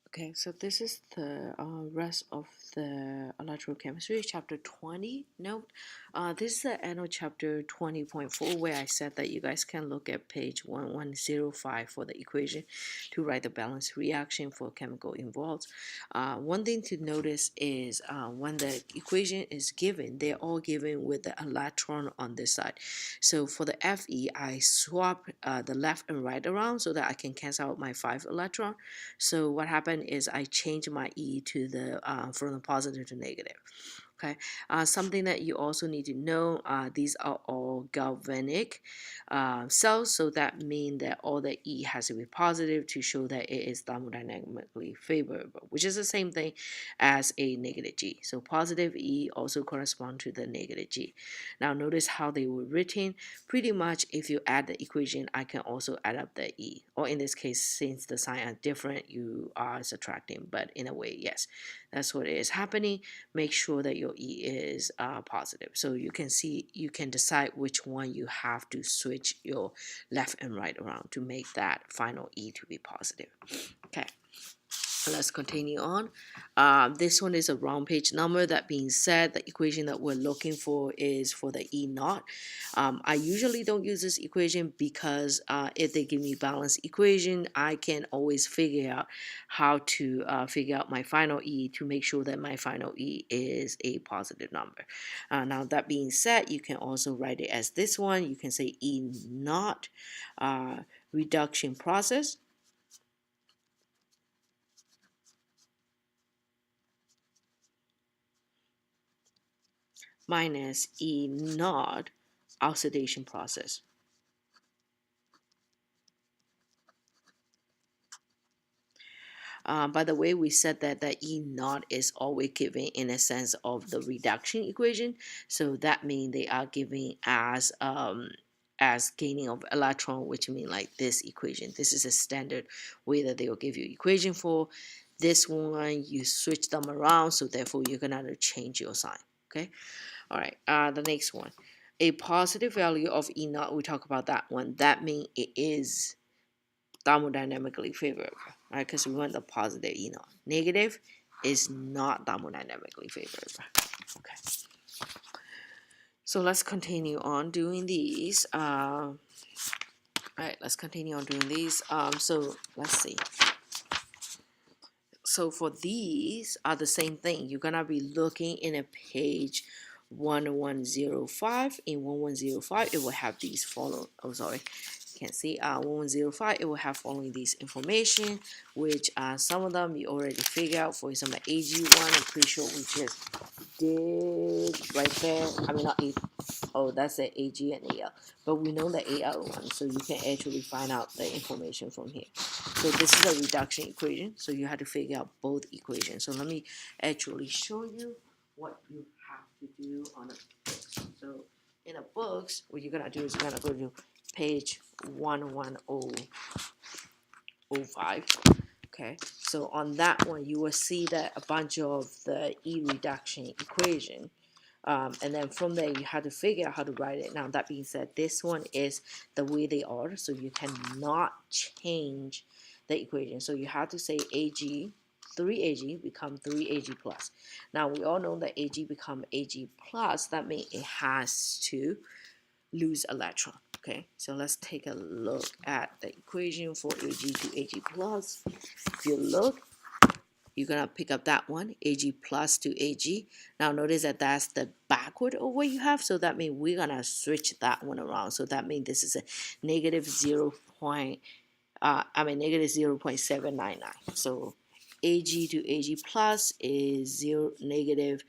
Okay, so this is the rest of the electrochemistry, chapter 20 note. This is the annual chapter 20.4, where I said that you guys can look at page 1105 for the equation to write the balanced reaction for chemical involved. One thing to notice is when the equation is given, they're all given with the electron on this side. So for the Fe, I swap the left and right around so that I can cancel out my 5 electron. So what happened is I changed my E to the from the positive to negative. Okay, something that you also need to know, these are all galvanic cells, so that means that all the E has to be positive to show that it is thermodynamically favorable, which is the same thing as a negative G. So positive E also correspond to the negative G. Now notice how they were written. Pretty much if you add the equation, I can also add up the E, or in this case, since the sign are different, you are subtracting, but in a way, yes, that's what is happening. Make sure that your E is positive. So you can see, you can decide which one you have to switch your left and right around to make that final E to be positive. Okay. Let's continue on. This one is a round page number. That being said, the equation that we're looking for is for the E naught. I usually don't use this equation because if they give me balanced equation, I can always figure out how to figure out my final E to make sure that my final E is a positive number. Now that being said, you can also write it as this one. You can say E naught reduction process minus E naught oxidation process. By the way, we said that the E naught is always given in a sense of the reduction equation. So that means they are giving as gaining of electron, which means like this equation. This is a standard way that they will give you equation for. This one, you switch them around, so therefore you're gonna have to change your sign. Okay. All right. The next one, a positive value of E naught. We talk about that one. That means it is thermodynamically favorable, right? Because we want the positive E naught. Negative is not thermodynamically favorable. Okay. So let's continue on doing these. All right, let's continue on doing these. So let's see. So for these are the same thing. You're gonna be looking in a page 1105. In 1105, it will have these follow. Oh, sorry. Can't see 1105, it will have following these information, which some of them you already figured out. For example, AG1, I'm pretty sure we just did right there. I mean, not A. Oh, that's the AG and AL, but we know the AL one, so you can actually find out the information from here. So this is a reduction equation, so you have to figure out both equations. So let me actually show you what you have to do on a books. So in a books, what you're gonna do is you're gonna go to page 1105. Okay, so on that one you will see that a bunch of the E reduction equation, and then from there you have to figure out how to write it. Now that being said, this one is the way they are, so you cannot change the equation. So you have to say AG 3AG become 3AG plus. Now we all know that AG become AG plus. That means it has to lose electron. Okay, so let's take a look at the equation for Ag to Ag plus. If you look, you're gonna pick up that one, Ag plus to Ag. Now notice that that's the backward of what you have, so that means we're gonna switch that one around. So that means this is a negative negative 0.799. So Ag to Ag plus is negative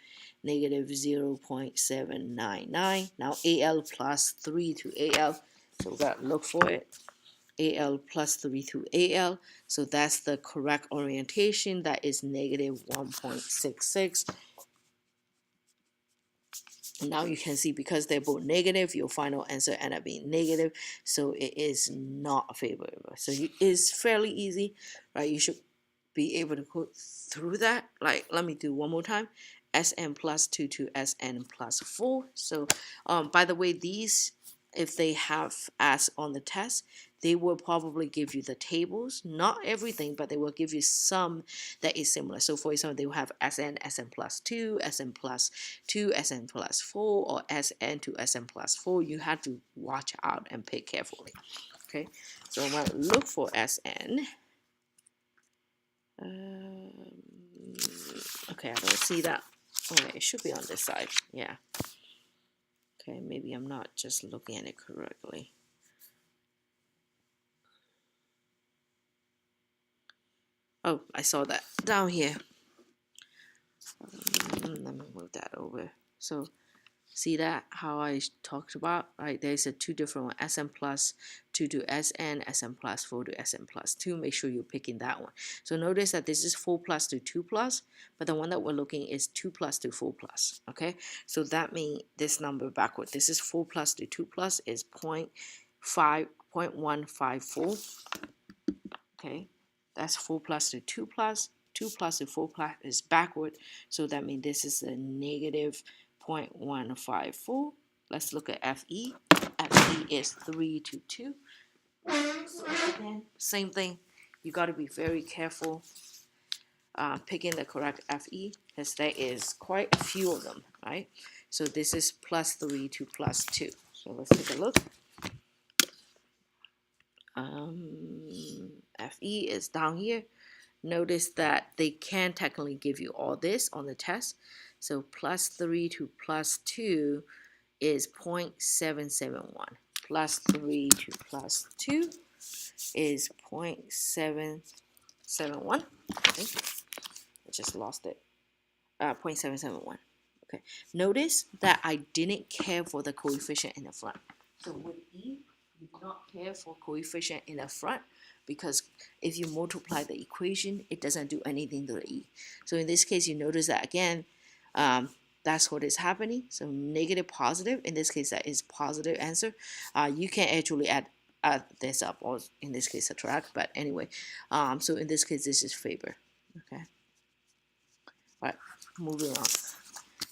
0.799. Now AL plus 3 to AL, so we gotta look for it. AL plus 3 to AL, so that's the correct orientation. That is negative 1.66. Now you can see, because they're both negative, your final answer end up being negative, so it is not favorable. So it is fairly easy, right? You should be able to go through that. Like, let me do one more time. Sn plus 2 to Sn plus 4. So by the way, these, if they have asked on the test, they will probably give you the tables, not everything, but they will give you some that is similar. So for example, they will have Sn plus 2, Sn plus 2, Sn plus 4, or Sn to Sn plus 4. You have to watch out and pick carefully. Okay, so I'm going to look for Sn. Okay, I don't see that. Okay, it should be on this side. Yeah. Okay, maybe I'm not just looking at it correctly. Oh, I saw that down here. Let me move that over. So see that how I talked about, right? There's a two different one, Sn plus 2 to Sn, Sn plus 4 to Sn plus 2. Make sure you're picking that one. So notice that this is 4 plus to 2 plus, but the one that we're looking is 2 plus to 4 plus. Okay, so that means this number backward. This is 4 plus to 2 plus is 0.154. Okay, that's 4 plus to 2 plus. 2 plus to 4 plus is backward, so that means this is a negative 0.154. Let's look at FE. FE is 3 to 2. So again, same thing. You got to be very careful picking the correct FE, because there is quite a few of them, right? So this is plus 3 to plus 2. So let's take a look. FE is down here. Notice that they can technically give you all this on the test. So plus 3 to plus 2 is 0.771. Plus 3 to plus 2 is 0.771. I think I just lost it. 0.771. Okay. Notice that I didn't care for the coefficient in the front. So with E, you do not care for coefficient in the front, because if you multiply the equation, it doesn't do anything to the E. So in this case, you notice that again, that's what is happening. So negative, positive. In this case, that is positive answer. You can actually add this up, or in this case, subtract. But anyway, so in this case, this is favor. Okay. All right, moving on.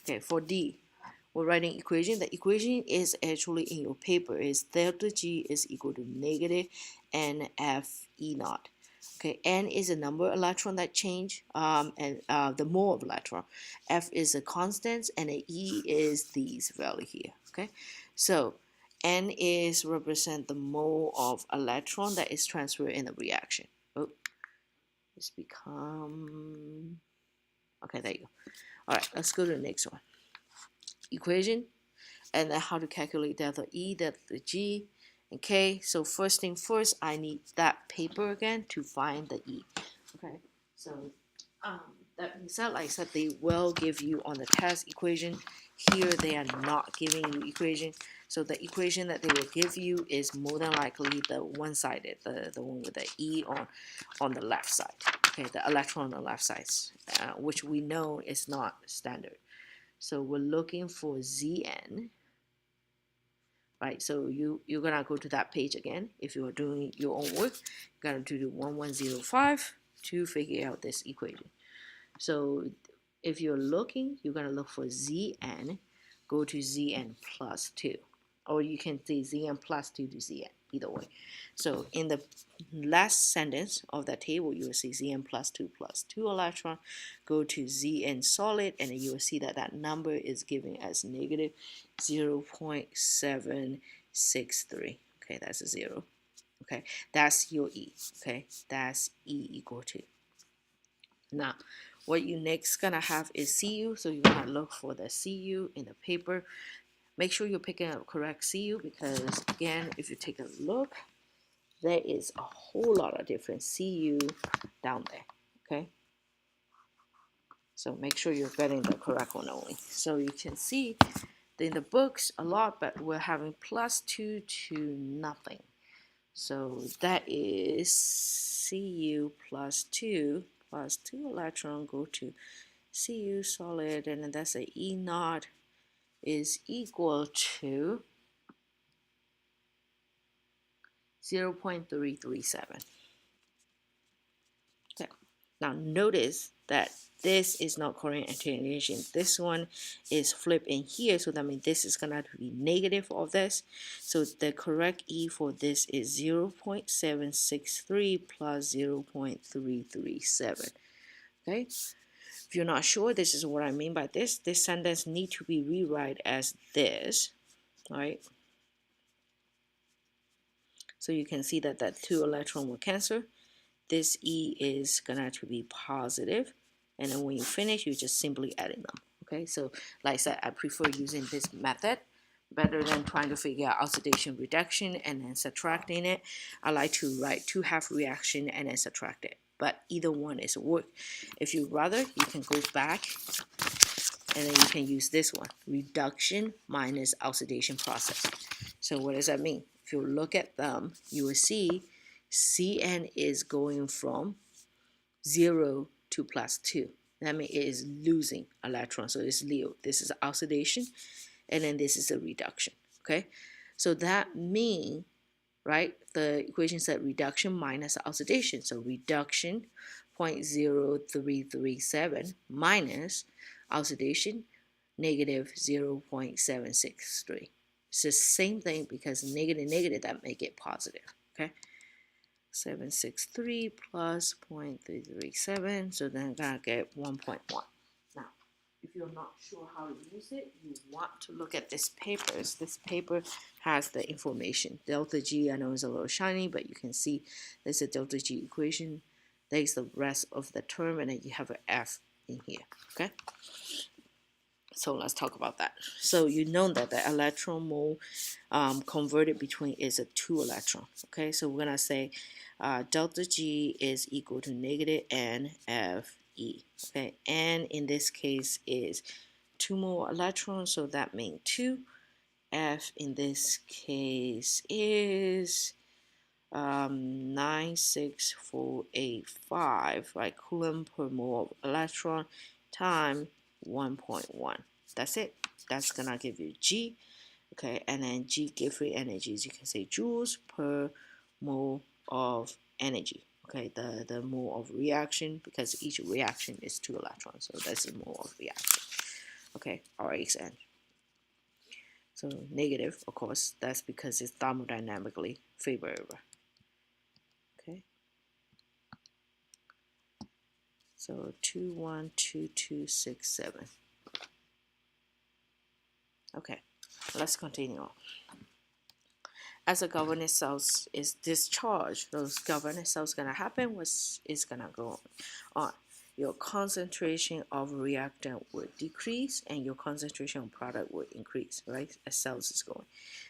Okay, for D, we're writing equation. The equation is actually in your paper is delta G is equal to negative NF E naught. Okay, N is a number of electron that change, and the mole of electron. F is a constant, and the E is these value here. Okay, so N is represent the mole of electron that is transferred in the reaction. Oh, it's become okay. There you go. All right, let's go to the next one. Equation, and then how to calculate delta E, delta G, and K. So first thing first, I need that paper again to find the E. Okay, so that being said, like I said, they will give you on the test equation. Here they are not giving you equation. So the equation that they will give you is more than likely the one-sided, the one with the E on the left side. Okay, the electron on the left side, which we know is not standard. So we're looking for Zn, right? So you're gonna go to that page again. If you are doing your own work, you're gonna do 1105 to figure out this equation. So if you're looking, you're gonna look for Zn, go to Zn plus 2, or you can say Zn plus 2 to Zn, either way. So in the last sentence of that table, you will see Zn plus 2 electron, go to Zn solid, and then you will see that that number is giving us negative 0.763. Okay, that's a 0. Okay, that's your E. Okay, that's E equal to. Now, what you next gonna have is CU, so you're gonna look for the CU in the paper. Make sure you're picking up correct CU, because again, if you take a look, there is a whole lot of different CU down there. Okay, so make sure you're getting the correct one only. So you can see in the books a lot, but we're having plus 2 to nothing. So that is Cu plus 2 electron go to Cu solid, and then that's a E naught is equal to 0.337. Okay, Now notice that this is not current alternation. This one is flipped in here, so that means this is gonna be negative of this. So the correct E for this is 0.763 plus 0.337. Okay. If you're not sure, this is what I mean by this. This sentence need to be rewrite as this, right? So you can see that that 2 electron will cancel. This E is gonna to be positive, and then when you finish, you just simply adding them. Okay, so like I said, I prefer using this method better than trying to figure out oxidation reduction and then subtracting it. I like to write 2 half reaction and then subtract it, but either one is work. If you rather, you can go back and then you can use this one, reduction minus oxidation process. So what does that mean? If you look at them, you will see Cn is going from 0 to plus 2. That means it is losing electrons. So it's Leo. This is oxidation, and then this is a reduction. Okay, so that means, right, the equation said reduction minus oxidation. So reduction 0.0337 minus oxidation negative 0.763. It's the same thing because negative that make it positive. Okay, 763 plus 0.337, so then I'm gonna get 1.1. Now, if you're not sure how to use it, you want to look at this paper. This paper has the information. Delta G, I know is a little shiny, but you can see there's a delta G equation. There's the rest of the term, and then you have an F in here, okay? So let's talk about that. So you know that the electron mole converted between is a 2 electron. Okay, so we're gonna say delta G is equal to negative NFE. Okay, N in this case is 2 more electrons, so that means 2. F in this case is 96485, right? Coulomb per mole of electron time 1.1. That's it. That's gonna give you G. Okay, and then G give free energies. You can say joules per mole of energy. Okay, the mole of reaction, because each reaction is 2 electrons, so that's a mole of reaction. Okay, RXN. So negative, of course, that's because it's thermodynamically favorable. Okay. So 212267. Okay, let's continue on. As a governor cells is discharged, those governor cells gonna happen, what is gonna go on? Your concentration of reactant will decrease and your concentration of product will increase, right? As cells is going.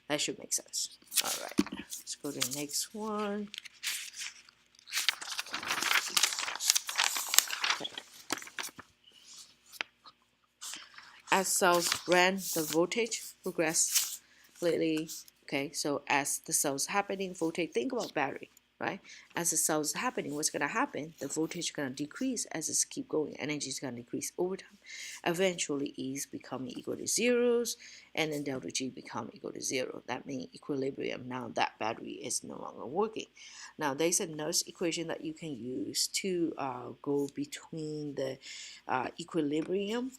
That should make sense. All right, let's go to the next one. Okay. As cells run, the voltage progress lately. Okay, so as the cells happening, voltage, think about battery, right? As the cells happening, what's gonna happen? The voltage is gonna decrease as it's keep going. Energy is gonna decrease over time. Eventually, E is becoming equal to zeros, and then delta G become equal to 0. That means equilibrium. Now that battery is no longer working. Now there's another equation that you can use to go between the equilibrium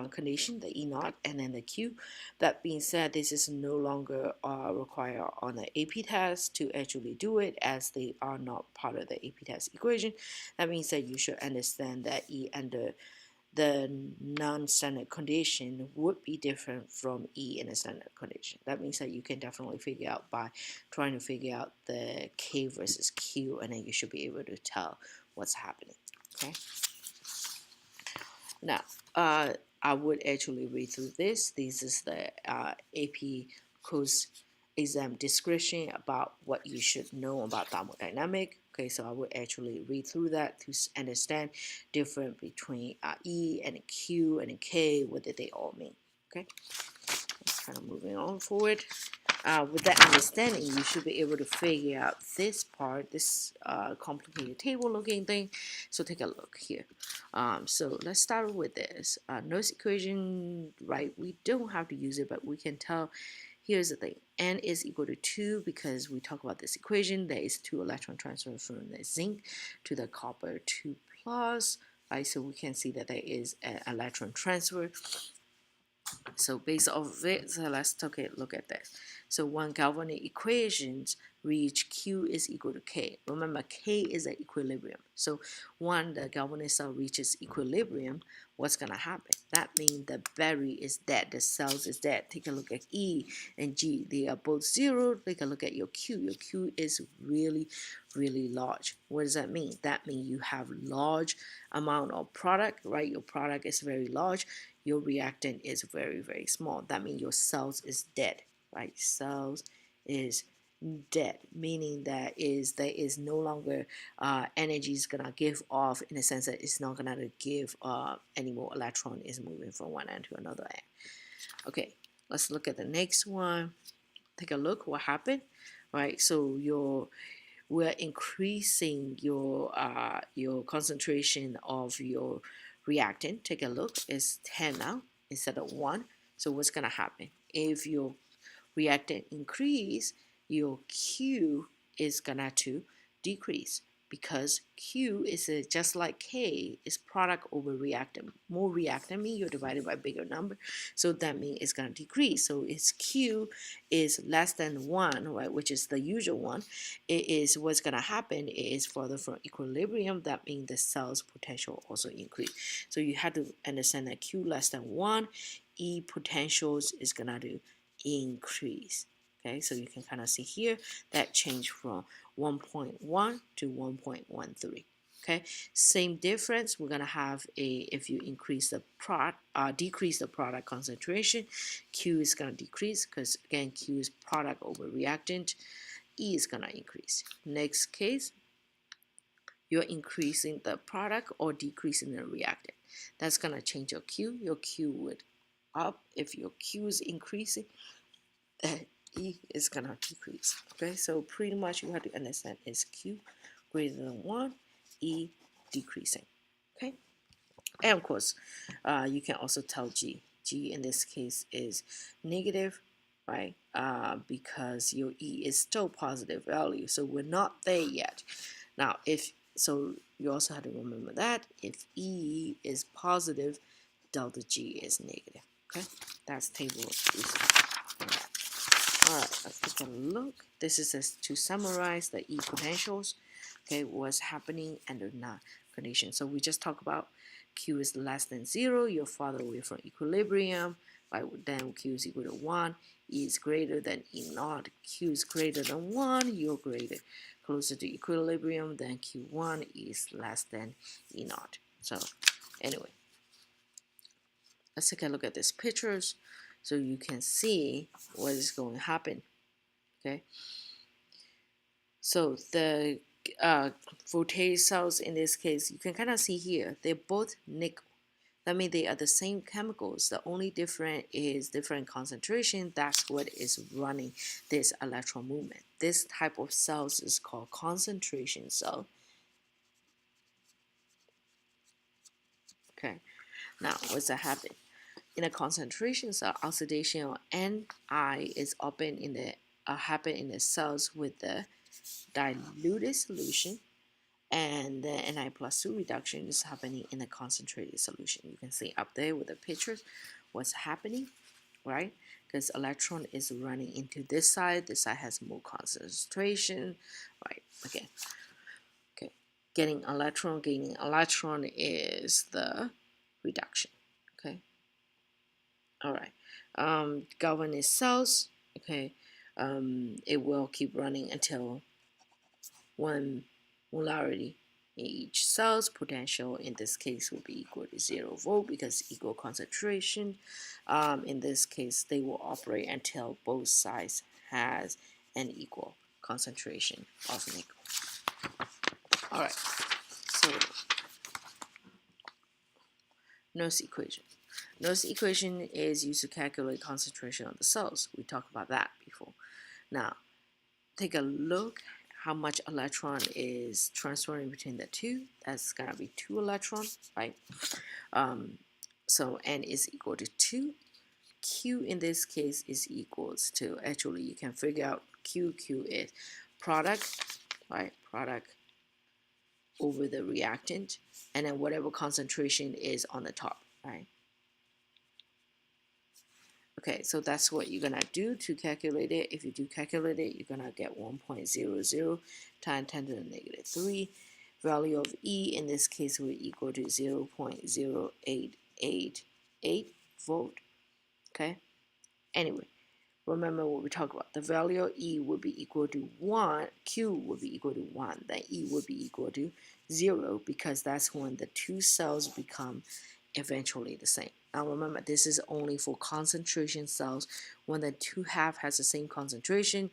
condition, the E naught, and then the Q. That being said, this is no longer required on the AP test to actually do it, as they are not part of the AP test equation. That means that you should understand that E under the non-standard condition would be different from E in a standard condition. That means that you can definitely figure out by trying to figure out the K versus Q, and then you should be able to tell what's happening. Okay. Now, I would actually read through this. This is the AP course exam description about what you should know about thermodynamic. Okay, so I would actually read through that to understand difference between E and Q and K, what did they all mean. Okay, let's kind of moving on forward. With that understanding, you should be able to figure out this part, this complicated table looking thing. So take a look here. So let's start with this. Nernst equation, right? We don't have to use it, but we can tell here's the thing. N is equal to 2 because we talk about this equation. There is 2 electron transfer from the zinc to the copper 2 plus. Right, so we can see that there is an electron transfer. So based off of it, so let's take a look at this. So when galvanic equations reach Q is equal to K. Remember, K is an equilibrium. So when the galvanic cell reaches equilibrium, what's going to happen? That means the battery is dead. The cells is dead. Take a look at E and G. They are both 0. Take a look at your Q. Your Q is really, really large. What does that mean? That means you have large amount of product, right? Your product is very large. Your reactant is very, very small. That means your cells is dead, right? Cells is dead, meaning that there is no longer energy is gonna give off, in a sense that it's not gonna give any more electron is moving from one end to another end. Okay, let's look at the next one. Take a look what happened, right? So we're increasing your concentration of your reactant. Take a look, it's 10 now instead of 1. So what's gonna happen? If your reactant increase, your Q is gonna to decrease, because Q is just like K is product over reactant. More reactant means you're divided by bigger number, so that means it's gonna decrease. So its Q is less than 1, right, which is the usual one. It is what's gonna happen is further from equilibrium. That means the cell's potential also increase. So you have to understand that Q less than 1, E potentials is gonna do increase. Okay, so you can kind of see here that change from 1.1 to 1.13. Okay, same difference. We're gonna have if you increase the decrease the product concentration, Q is gonna decrease, because again Q is product over reactant. E is gonna increase. Next case, you're increasing the product or decreasing the reactant. That's gonna change your Q. Your Q would up. If your Q is increasing, E is gonna decrease. Okay, so pretty much you have to understand is Q greater than 1, E decreasing. Okay, and of course you can also tell G. G in this case is negative, right? Because your E is still positive value, so we're not there yet. Now if so, you also have to remember that if E is positive, delta G is negative. Okay, that's table of Alright, let's take a look. This is just to summarize the E potentials. Okay, what's happening under that condition. So we just talked about Q is less than 0, you're farther away from equilibrium. Right, then Q is equal to 1, E is greater than E naught. Q is greater than 1, you're closer to equilibrium, then Q1 is less than E naught. So anyway, let's take a look at these pictures so you can see what is going to happen. Okay, so the voltage cells in this case, you can kind of see here, they're both nickel. That means they are the same chemicals. The only different is different concentration. That's what is running this electron movement. This type of cells is called concentration cell. Okay, now what's that happen? In a concentration cell, oxidation of Ni is happen in the cells with the diluted solution, and the Ni plus 2 reduction is happening in a concentrated solution. You can see up there with the pictures what's happening, right? Because electron is running into this side has more concentration, right? Again, okay, gaining electron is the reduction. Okay, all right. Galvanic cells, okay, it will keep running until one molarity in each cell's potential in this case will be equal to 0 volt because equal concentration. In this case, they will operate until both sides has an equal concentration of nickel. All right, so Nernst equation. Nernst equation is used to calculate concentration of the cells. We talked about that before. Now, take a look how much electron is transferring between the two. That's gonna be 2 electrons, right? So N is equal to 2. Q in this case is equals to, actually you can figure out Q is product, right? Product over the reactant, and then whatever concentration is on the top, right? Okay, so that's what you're gonna do to calculate it. If you do calculate it, you're gonna get 1.00 times 10 to the negative 3. Value of E in this case will equal to 0.0888 volt. Okay. Anyway, remember what we talked about. The value of E would be equal to 1, Q would be equal to 1, then E would be equal to 0, because that's when the two cells become eventually the same. Now remember, this is only for concentration cells. When the two half has the same concentration,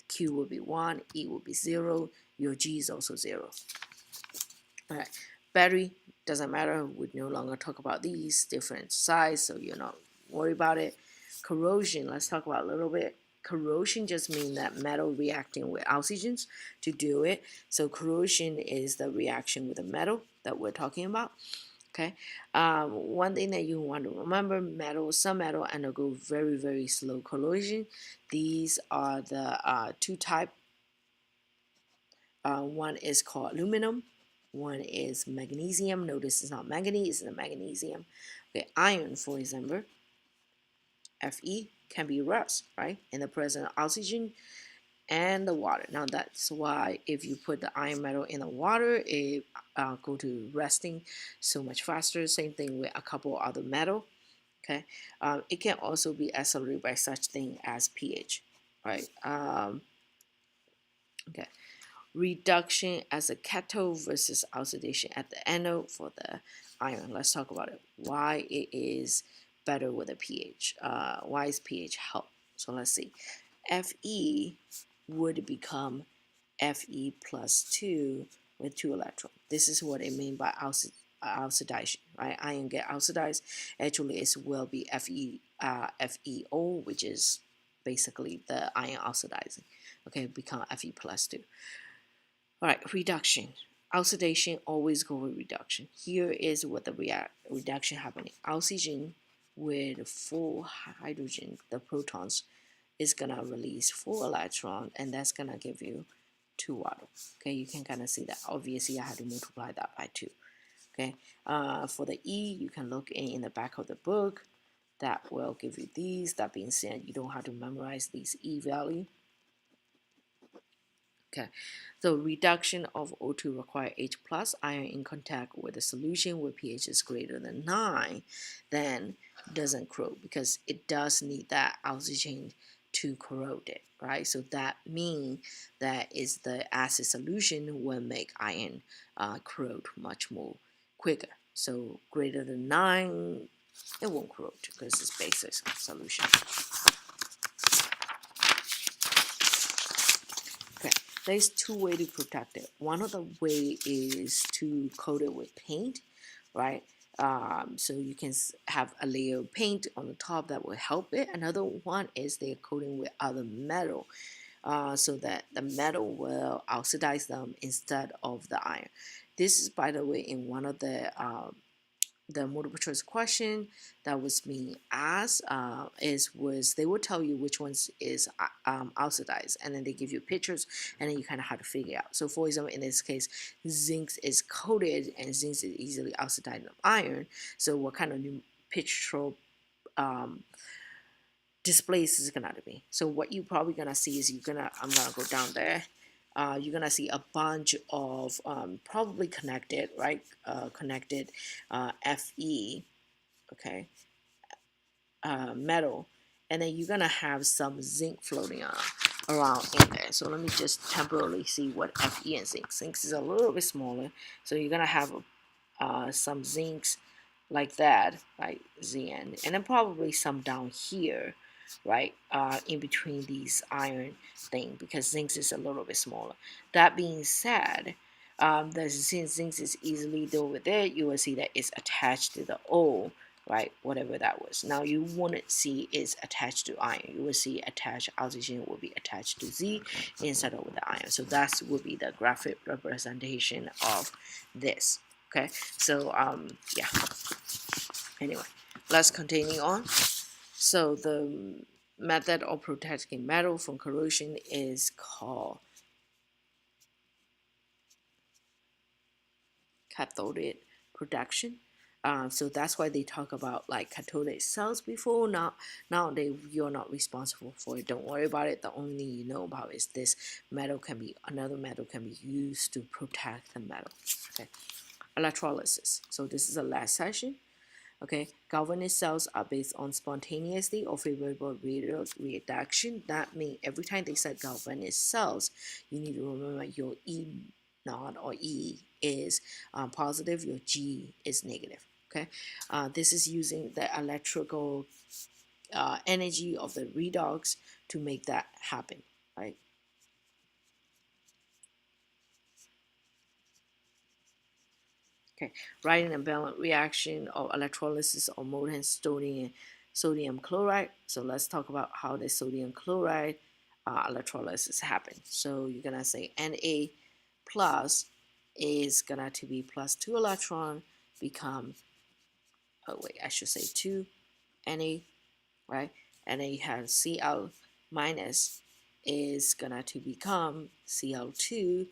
Q will be 1, E will be 0, your G is also 0. All right, battery, doesn't matter. We no longer talk about these, different size, so you're not worried about it. Corrosion, let's talk about a little bit. Corrosion just means that metal reacting with oxygens to do it. So corrosion is the reaction with the metal that we're talking about. Okay, one thing that you want to remember, some metal undergo very, very slow corrosion. These are the two types. One is called aluminum, one is magnesium. Notice it's not manganese, it's magnesium. Okay, iron, for example, Fe, can be rust, right? In the presence of oxygen and the water. Now that's why if you put the iron metal in the water, it go to rusting so much faster. Same thing with a couple other metal. Okay, it can also be accelerated by such thing as pH, right? Okay, reduction as a cathode versus oxidation at the anode for the iron. Let's talk about it. Why it is better with a pH. Why is pH help? So let's see. Fe would become Fe plus 2 with 2 electrons. This is what it means by oxidation, right? Iron get oxidized. Actually, it will be FeO, which is basically the iron oxidizing. Okay, become Fe plus 2. All right, reduction. Oxidation always go with reduction. Here is what the reduction happening. Oxygen with 4 hydrogen, the protons, is gonna release 4 electrons, and that's gonna give you 2 water. Okay, you can kind of see that. Obviously, I had to multiply that by 2. Okay, for the E, you can look in the back of the book. That will give you these. That being said, you don't have to memorize these E value. Okay, so reduction of O2 require H plus ion in contact with a solution where pH is greater than 9, then doesn't corrode, because it does need that oxygen to corrode it, right? So that means that is the acid solution will make iron corrode much more quicker. So greater than 9, it won't corrode because it's basic solution. There's 2 ways to protect it. One of the way is to coat it with paint, right? So you can have a layer of paint on the top that will help it. Another one is they're coating with other metal, so that the metal will oxidize them instead of the iron. This is, by the way, in one of the multiple choice question that was being asked was they will tell you which ones is oxidized, and then they give you pictures, and then you kind of have to figure out. So for example, in this case, zinc is coated and zinc is easily oxidized of iron. So what kind of new pictorial displays is gonna be? So what you probably gonna see is I'm gonna go down there. You're gonna see a bunch of probably connected, right? Connected Fe, okay, metal, and then you're gonna have some zinc floating around in there. So let me just temporarily see what Fe and zinc. Zinc is a little bit smaller, so you're gonna have some zincs like that, right? Zn, and then probably some down here, right, in between these iron thing, because zinc is a little bit smaller. That being said, since zinc is easily dealt with it, you will see that it's attached to the O, right, whatever that was. Now you wouldn't see it's attached to iron. You will see attached oxygen will be attached to Z instead of with the iron. So that would be the graphic representation of this. Okay, so yeah. Anyway, let's continue on. So the method of protecting metal from corrosion is called cathode protection. So that's why they talk about like cathode cells before. Nowadays you're not responsible for it. Don't worry about it. The only thing you know about is this another metal can be used to protect the metal. Okay, electrolysis. So this is the last session. Okay, galvanic cells are based on spontaneously or favorable reduction. That means every time they said galvanic cells, you need to remember your E naught or E is positive, your G is negative. Okay, this is using the electrical energy of the redox to make that happen, right? Okay, writing a balance reaction of electrolysis of molten sodium chloride. So let's talk about how the sodium chloride electrolysis happen. So you're gonna say Na plus is gonna to be plus 2 electron become, oh wait, I should say 2 Na, right? And then you have Cl minus is gonna to become Cl2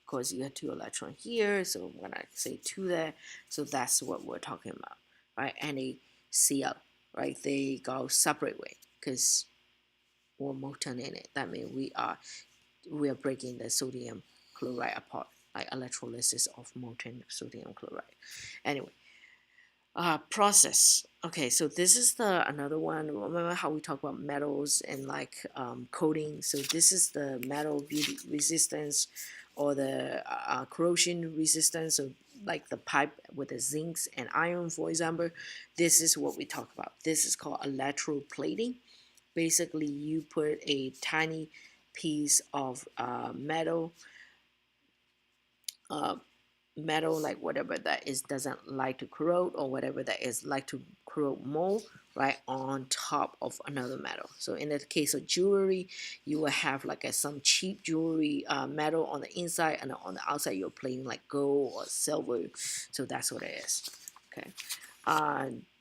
because you have 2 electron here, so I'm gonna say 2 there. So that's what we're talking about, right? NaCl, right? They go separate way because we're molten in it. That means we are breaking the sodium chloride apart, like electrolysis of molten sodium chloride. Anyway, process. Okay, so this is the another one. Remember how we talk about metals and like coating? So this is the metal resistance or the corrosion resistance. So like the pipe with the zincs and iron, for example. This is what we talk about. This is called electroplating. Basically, you put a tiny piece of metal uh, metal, like whatever that is doesn't like to corrode or whatever that is like to corrode more, right, on top of another metal. So in the case of jewelry, you will have like some cheap jewelry metal on the inside, and on the outside you're plating like gold or silver. So that's what it is. Okay.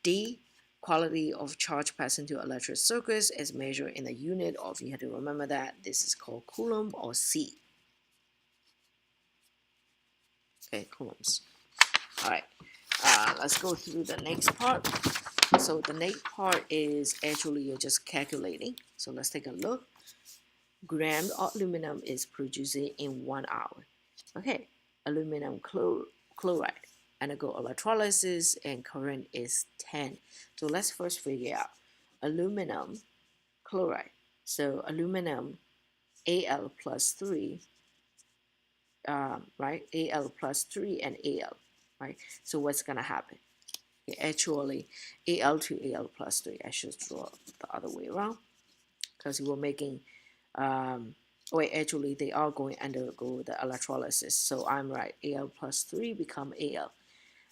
D, quality of charge passed into electric circuits is measured in the unit of, you have to remember that this is called coulomb, or C. Okay, coulombs. All right, let's go through the next part. So the next part is actually you're just calculating. So let's take a look. Gram of aluminum is produced in 1 hour. Okay, aluminum chloride. Energo electrolysis and current is 10. So let's first figure out aluminum chloride. So aluminum Al plus 3, right? Al plus 3 and Al, right? So what's going to happen? Actually, Al to Al plus 3. I should draw the other way around because we're making, wait, actually, they are going to undergo the electrolysis. So I'm right. Al plus 3 become Al.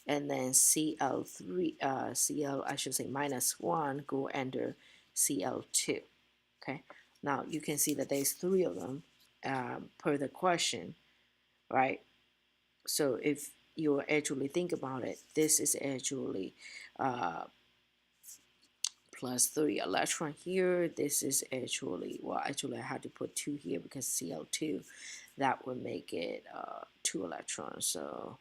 And then Cl3, Cl, I should say minus 1 go under Cl2. Okay. Now you can see that there's 3 of them per the question, right? So if you actually think about it, this is actually uh, plus 3 electron here. This is actually, well, actually I had to put 2 here because Cl2, that would make it 2 electrons. So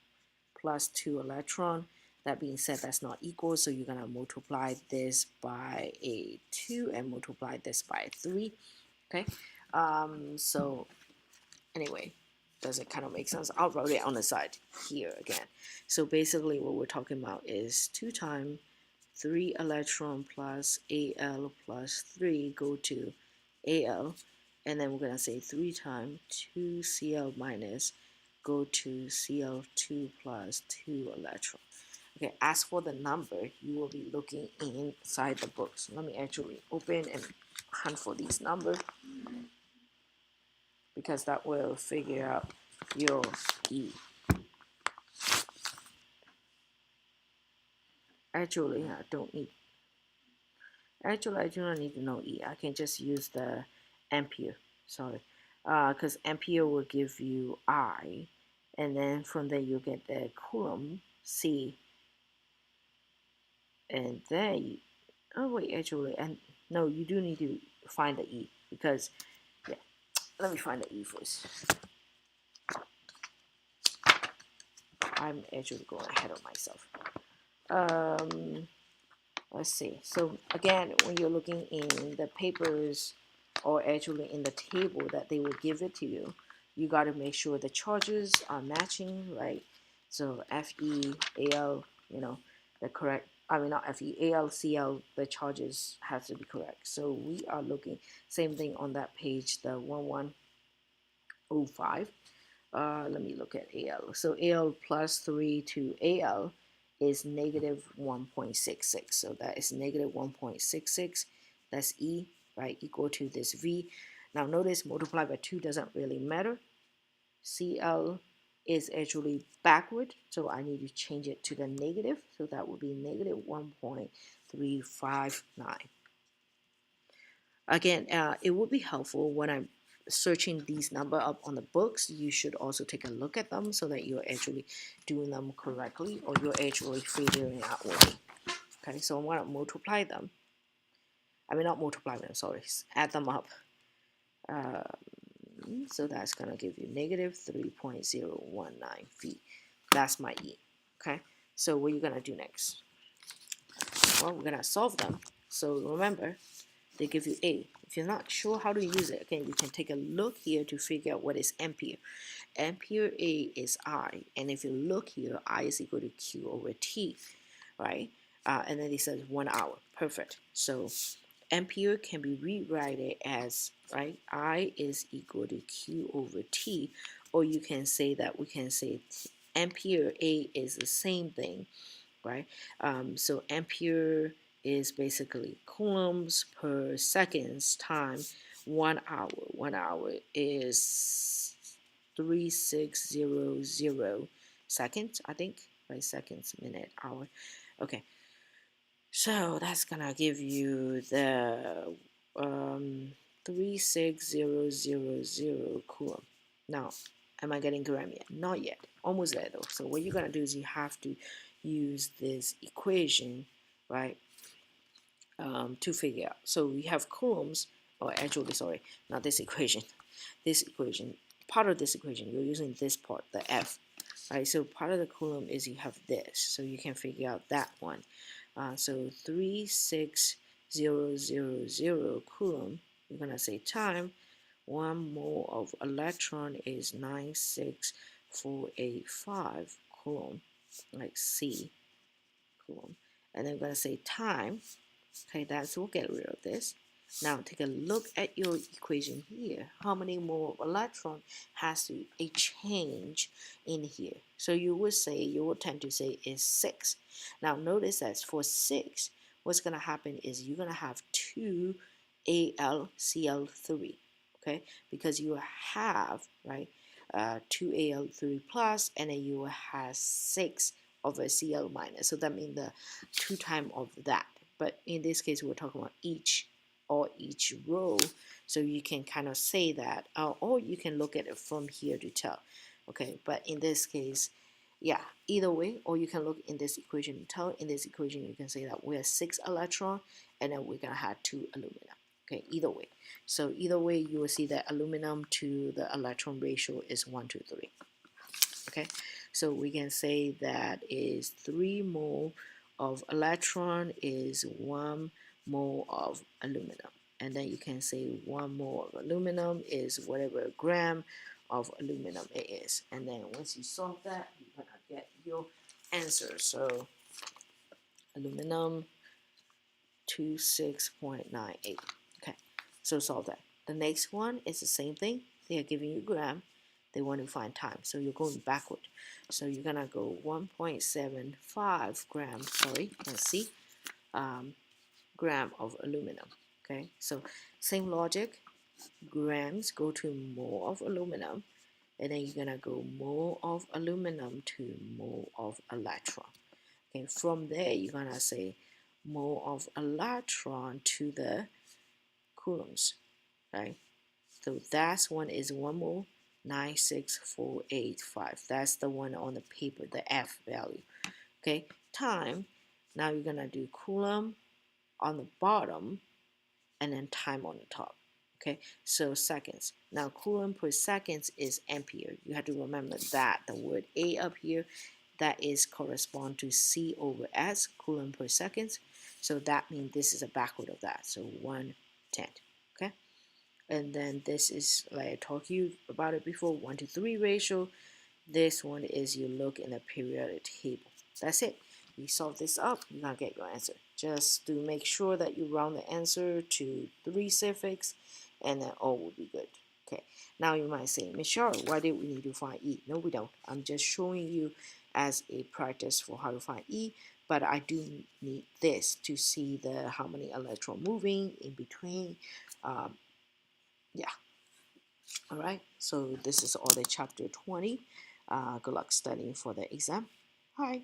plus 2 electron. That being said, that's not equal, so you're gonna multiply this by a 2 and multiply this by 3. Okay, so anyway, does it kind of make sense? I'll write it on the side here again. So basically what we're talking about is 2 times 3 electron plus Al plus 3 go to Al, and then we're going to say 3 times 2 Cl minus go to Cl2 plus 2 electron. Okay, as for the number, you will be looking inside the books. Let me actually open and hunt for these numbers because that will figure out your E. Actually, I don't need. Actually, I do not need to know E. I can just use the ampere. Sorry, because ampere will give you I, and then from there you get the coulomb C, and then Oh wait, actually, and no, you do need to find the E because yeah. Let me find the E first. I'm actually going ahead of myself. Um, let's see. So again, when you're looking in the papers or actually in the table that they will give it to you, you got to make sure the charges are matching, right? So FE, AL, the correct, I mean, not FE, AL, CL, the charges have to be correct. So we are looking, same thing on that page, the 1105. Let me look at AL. So AL plus 3 to AL is negative 1.66. So that is negative 1.66. That's E, right, equal to this V. Now notice multiply by 2 doesn't really matter. CL is actually backward, so I need to change it to the negative. So that would be negative 1.359. Again, it would be helpful when I'm searching these number up on the books. You should also take a look at them so that you're actually doing them correctly or you're actually figuring out with me. Okay, so I'm going to multiply them. I mean, not multiply them, sorry, add them up. So that's going to give you negative 3.019 feet. That's my E. Okay, so what are you going to do next? Well, we're going to solve them. So remember, they give you A. If you're not sure how to use it, again, you can take a look here to figure out what is ampere. Ampere A is I, and if you look here, I is equal to Q over T, right? And then it says 1 hour. Perfect. So ampere can be rewritten as, right, I is equal to Q over T, or you can say that we can say ampere A is the same thing, right? So ampere is basically coulombs per seconds time 1 hour. 1 hour is 3600 seconds, I think, right? Seconds, minute, hour. Okay, so that's gonna give you the 36000 coulomb. Now, am I getting gram yet? Not yet. Almost there though. So what you're gonna do is you have to use this equation, right, to figure out. So we have coulombs, or actually, sorry, not this equation. This equation, part of this equation, you're using this part, the F, right? So part of the coulomb is you have this, so you can figure out that one. So 36000 coulomb, you're gonna say time 1 mole of electron is 96485 coulomb, like C coulomb, and then we're gonna say time. Okay, that's, we'll get rid of this. Now take a look at your equation here. How many more electron has to a change in here? So you would say, you would tend to say is 6. Now notice that for 6, what's going to happen is you're going to have 2 AlCl3, okay? Because you have, right, 2 Al3 plus, and then you have 6 of a Cl minus. So that means the 2 times of that. But in this case, we're talking about each row. So you can kind of say that, or you can look at it from here to tell. Okay, but in this case, yeah, either way, or you can look in this equation to tell. In this equation, you can say that we have 6 electron, and then we're gonna have 2 aluminum. Okay, either way. So either way, you will see that aluminum to the electron ratio is 1 to 3. Okay, so we can say that is 3 mole of electron is 1 mole of aluminum, and then you can say 1 mole of aluminum is whatever gram of aluminum it is, and then once you solve that, you're gonna get your answer. So aluminum 26.98. Okay, so solve that. The next one is the same thing. They are giving you gram. They want to find time, so you're going backward. So you're gonna go 1.75 grams. Sorry, let's see, gram of aluminum. Okay, so same logic. Grams go to mole of aluminum, and then you're gonna go mole of aluminum to mole of electron. Okay, from there you're gonna say mole of electron to the coulombs, right? So that's one is 1 mole, 96485. That's the one on the paper, the F value. Okay, time. Now you're gonna do coulomb on the bottom and then time on the top. Okay, so seconds. Now coulomb per seconds is ampere. You have to remember that the word A up here, that is correspond to C over S, coulomb per seconds. So that means this is a backward of that. So 1/10. Okay, and then this is like I talked to you about it before, 1:3 ratio. This one is you look in the periodic table. That's it. You solve this up, you're gonna get your answer. Just to make sure that you round the answer to 3 suffix, and then all will be good. Okay. Now you might say, Miss Charlotte, why did we need to find E? No, we don't. I'm just showing you as a practice for how to find E, but I do need this to see the how many electron moving in between. Yeah. All right. So this is all the chapter 20. Good luck studying for the exam. Bye.